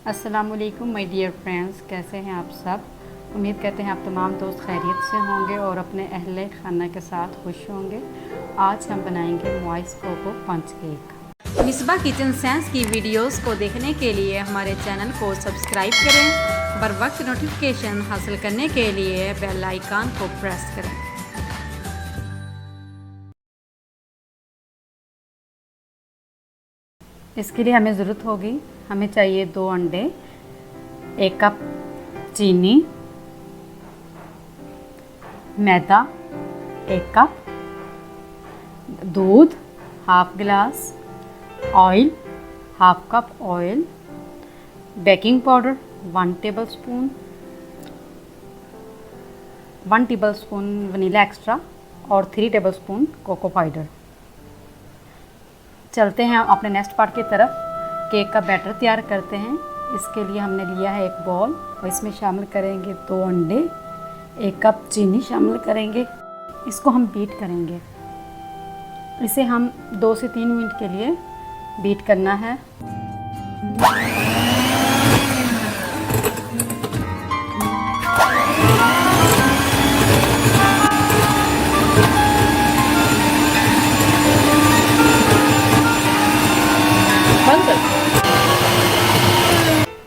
अस्सलामुअलैकुम my dear friends, कैसे हैं आप सब। उम्मीद करते हैं आप तमाम दोस्त खैरियत से होंगे और अपने अहले खाना के साथ खुश होंगे। आज हम बनाएंगे मॉइस कोको पंच केक। मिसबा किचन सेंस की वीडियोस को देखने के लिए हमारे चैनल को सब्सक्राइब करें। बर वक्त नोटिफिकेशन हासिल करने के लिए बेल आइकन को प्रेस करें। इसके लिए हमें ज़रूरत होगी, हमें चाहिए 2 अंडे, 1 कप चीनी, मैदा 1 कप, दूध हाफ गिलास, oil half cup oil, baking powder 1 tablespoon, 1 tablespoon vanilla extra और 3 टेबलस्पून कोको पाउडर। चलते हैं अपने नेक्स्ट पार्ट की तरफ। केक का बैटर तैयार करते हैं। इसके लिए हमने लिया है एक बॉल और इसमें शामिल करेंगे 2 अंडे, 1 कप चीनी शामिल करेंगे। इसको हम बीट करेंगे। इसे हम 2 से 3 मिनट के लिए बीट करना है।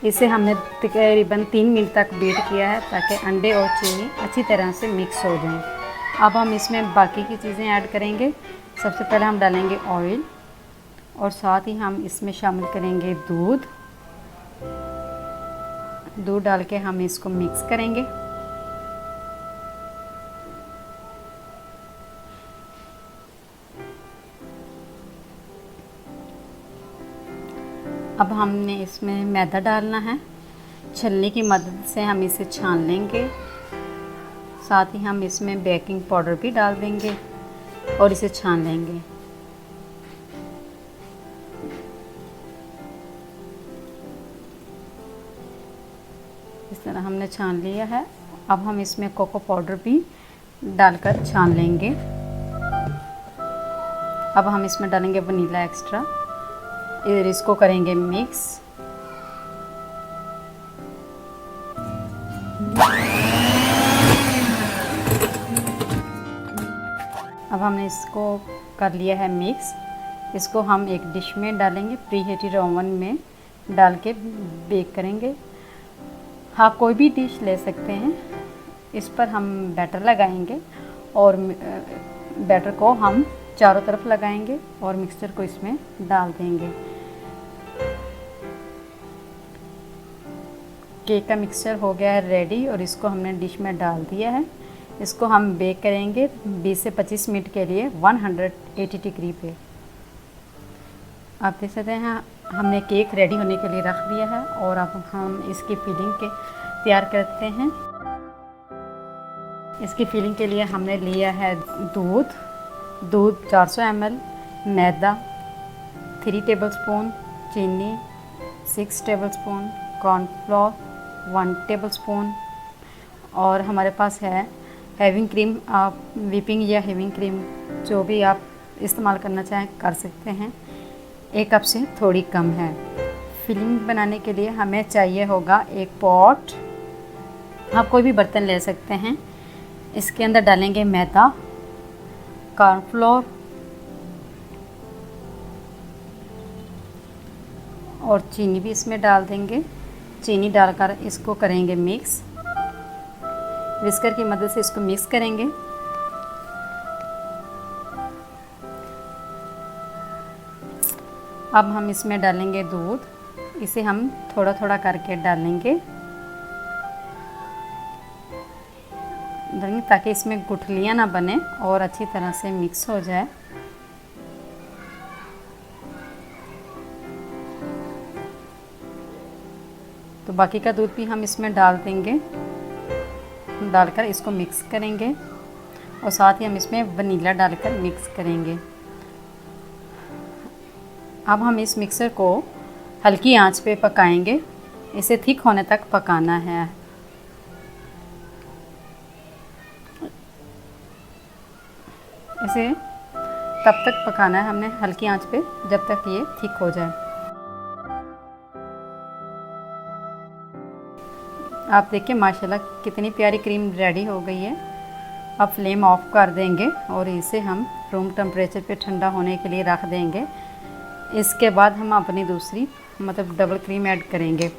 इसे हमने तकरीबन 3 मिनट तक बीट किया है ताकि अंडे और चीनी अच्छी तरह से मिक्स हो जाएं। अब हम इसमें बाकी की चीज़ें ऐड करेंगे। सबसे पहले हम डालेंगे ऑयल और साथ ही हम इसमें शामिल करेंगे दूध डाल के हम इसको मिक्स करेंगे। अब हमने इसमें मैदा डालना है। छलनी की मदद से हम इसे छान लेंगे। साथ ही हम इसमें बेकिंग पाउडर भी डाल देंगे और इसे छान लेंगे। इस तरह हमने छान लिया है। अब हम इसमें कोको पाउडर भी डालकर छान लेंगे। अब हम इसमें डालेंगे वनीला एक्स्ट्रा। इसको करेंगे मिक्स। अब हमने इसको कर लिया है मिक्स। इसको हम एक डिश में डालेंगे, प्री हीटेड ओवन में डाल के बेक करेंगे। हाँ, कोई भी डिश ले सकते हैं। इस पर हम बैटर लगाएंगे और बैटर को हम चारों तरफ लगाएंगे और मिक्सचर को इसमें डाल देंगे। केक का मिक्सचर हो गया है रेडी और इसको हमने डिश में डाल दिया है। इसको हम बेक करेंगे 20 से 25 मिनट के लिए 180 डिग्री पे। आप देख सकते हैं हमने केक रेडी होने के लिए रख दिया है और अब हम इसकी फिलिंग के तैयार करते हैं। इसकी फिलिंग के लिए हमने लिया है दूध 400 ml, मैदा 3 टेबलस्पून, चीनी 6 टेबलस्पून, कॉर्नफ्लोर 1 टेबलस्पून और हमारे पास है हैविंग क्रीम। आप व्हिपिंग या हैविंग क्रीम जो भी आप इस्तेमाल करना चाहें कर सकते हैं। 1 कप से थोड़ी कम है। फिलिंग बनाने के लिए हमें चाहिए होगा एक पॉट। आप कोई भी बर्तन ले सकते हैं। इसके अंदर डालेंगे मैदा, कॉर्नफ्लोर और चीनी भी इसमें डाल देंगे। चीनी डालकर इसको करेंगे मिक्स। विस्कर की मदद से इसको मिक्स करेंगे। अब हम इसमें डालेंगे दूध। इसे हम थोड़ा थोड़ा करके डालेंगे ताकि इसमें गुठलियाँ ना बने और अच्छी तरह से मिक्स हो जाए। तो बाकी का दूध भी हम इसमें डाल देंगे। डालकर इसको मिक्स करेंगे और साथ ही हम इसमें वनीला डालकर मिक्स करेंगे। अब हम इस मिक्सर को हल्की आंच पे पकाएंगे। इसे थिक होने तक पकाना है। इसे तब तक पकाना है हमने हल्की आंच पे जब तक ये थिक हो जाए। आप देखिए माशाल्लाह कितनी प्यारी क्रीम रेडी हो गई है। अब फ्लेम ऑफ कर देंगे और इसे हम रूम टेम्परेचर पे ठंडा होने के लिए रख देंगे। इसके बाद हम अपनी दूसरी मतलब डबल क्रीम ऐड करेंगे।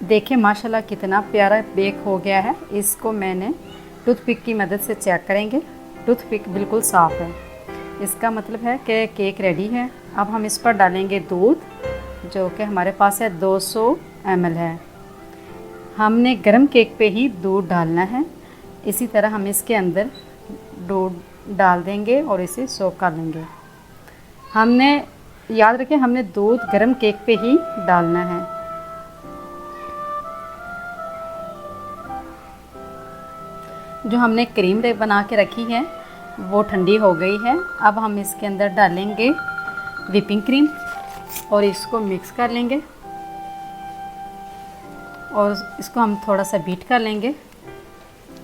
देखिए माशाल्लाह कितना प्यारा बेक हो गया है। इसको मैंने टूथपिक की मदद से चेक करेंगे। टूथपिक बिल्कुल साफ़ है, इसका मतलब है कि केक रेडी है। अब हम इस पर डालेंगे दूध, जो कि हमारे पास है 200 ml है। हमने गरम केक पे ही दूध डालना है। इसी तरह हम इसके अंदर दूध डाल देंगे और इसे सोक कर लेंगे। हमने याद रखें, हमने दूध गरम केक पे ही डालना है। जो हमने क्रीम बना के रखी है वो ठंडी हो गई है। अब हम इसके अंदर डालेंगे व्हिपिंग क्रीम और इसको मिक्स कर लेंगे और इसको हम थोड़ा सा बीट कर लेंगे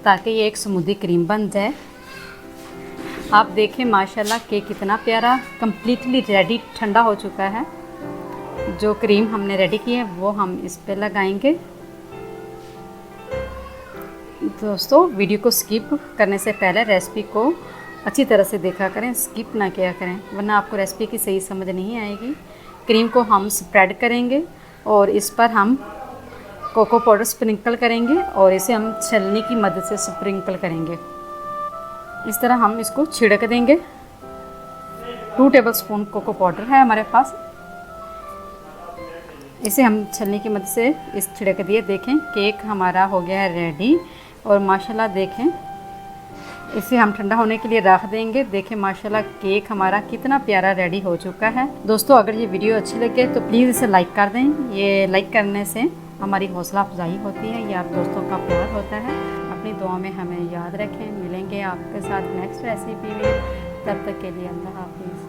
ताकि ये एक स्मूदी क्रीम बन जाए। आप देखें माशाल्लाह केक कितना प्यारा कंप्लीटली रेडी ठंडा हो चुका है। जो क्रीम हमने रेडी की है वो हम इस पे लगाएंगे। दोस्तों वीडियो को स्किप करने से पहले रेसिपी को अच्छी तरह से देखा करें, स्किप ना किया करें, वरना आपको रेसिपी की सही समझ नहीं आएगी। क्रीम को हम स्प्रेड करेंगे और इस पर हम कोको पाउडर स्प्रिंकल करेंगे और इसे हम छलनी की मदद से स्प्रिंकल करेंगे। इस तरह हम इसको छिड़क देंगे। 2 टेबलस्पून कोको पाउडर है हमारे पास। इसे हम छलनी की मदद से इस छिड़क दिए। देखें केक हमारा हो गया है रेडी और माशाल्लाह देखें इसे हम ठंडा होने के लिए रख देंगे। देखें माशाल्लाह केक हमारा कितना प्यारा रेडी हो चुका है। दोस्तों अगर ये वीडियो अच्छी लगे तो प्लीज़ इसे लाइक कर दें। ये लाइक करने से हमारी हौसला अफजाई होती है, ये आप दोस्तों का प्यार होता है। अपनी दुआ में हमें याद रखें। मिलेंगे आपके साथ नेक्स्ट रेसिपी में, तब तक के लिए अल्लाह हाफिज़।